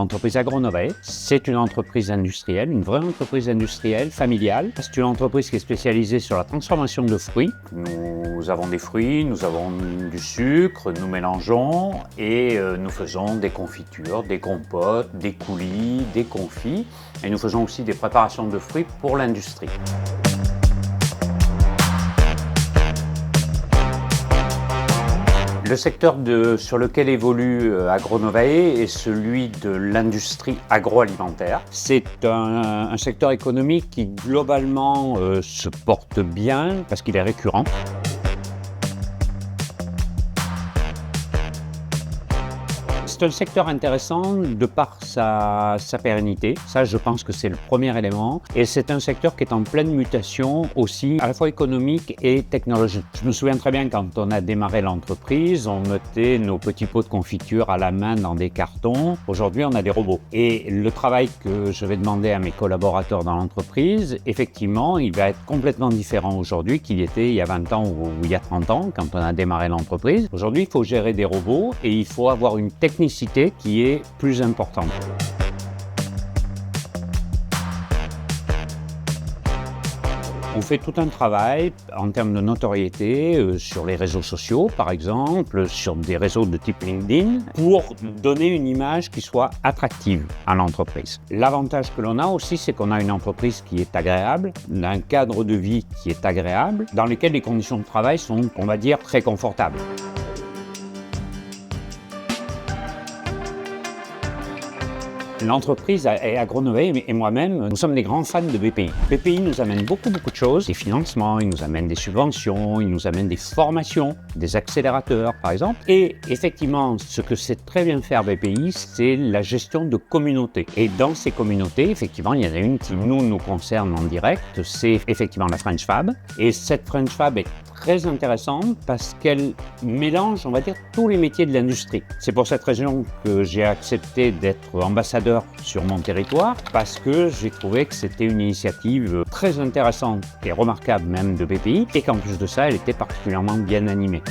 l'entreprise AgroNovae. C'est une entreprise industrielle, une vraie entreprise industrielle, familiale. C'est une entreprise qui est spécialisée sur la transformation de fruits. Nous avons des fruits, nous avons du sucre, nous mélangeons et nous faisons des confitures, des compotes, des coulis, des confits. Et nous faisons aussi des préparations de fruits pour l'industrie. Le secteur sur lequel évolue AgroNovae est celui de l'industrie agroalimentaire. C'est un secteur économique qui globalement se porte bien parce qu'il est récurrent. C'est un secteur intéressant de par sa pérennité. Ça, je pense que c'est le premier élément. Et c'est un secteur qui est en pleine mutation aussi, à la fois économique et technologique. Je me souviens très bien quand on a démarré l'entreprise, on mettait nos petits pots de confiture à la main dans des cartons. Aujourd'hui, on a des robots. Et le travail que je vais demander à mes collaborateurs dans l'entreprise, effectivement, il va être complètement différent aujourd'hui qu'il était il y a 20 ans ou il y a 30 ans quand on a démarré l'entreprise. Aujourd'hui, il faut gérer des robots et il faut avoir une technicité qui est plus importante. On fait tout un travail en termes de notoriété sur les réseaux sociaux, par exemple, sur des réseaux de type LinkedIn, pour donner une image qui soit attractive à l'entreprise. L'avantage que l'on a aussi, c'est qu'on a une entreprise qui est agréable, un cadre de vie qui est agréable, dans lequel les conditions de travail sont, on va dire, très confortables. L'entreprise AgroNovae et moi-même, nous sommes des grands fans de BPI. BPI nous amène beaucoup de choses, des financements, il nous amène des subventions, il nous amène des formations, des accélérateurs par exemple. Et effectivement, ce que sait très bien faire BPI, c'est la gestion de communautés. Et dans ces communautés, effectivement, il y en a une qui nous concerne en direct, c'est effectivement la French Fab. Et cette French Fab est très intéressante parce qu'elle mélange, on va dire, tous les métiers de l'industrie. C'est pour cette raison que j'ai accepté d'être ambassadeur sur mon territoire parce que j'ai trouvé que c'était une initiative très intéressante et remarquable même de BPI et qu'en plus de ça, elle était particulièrement bien animée.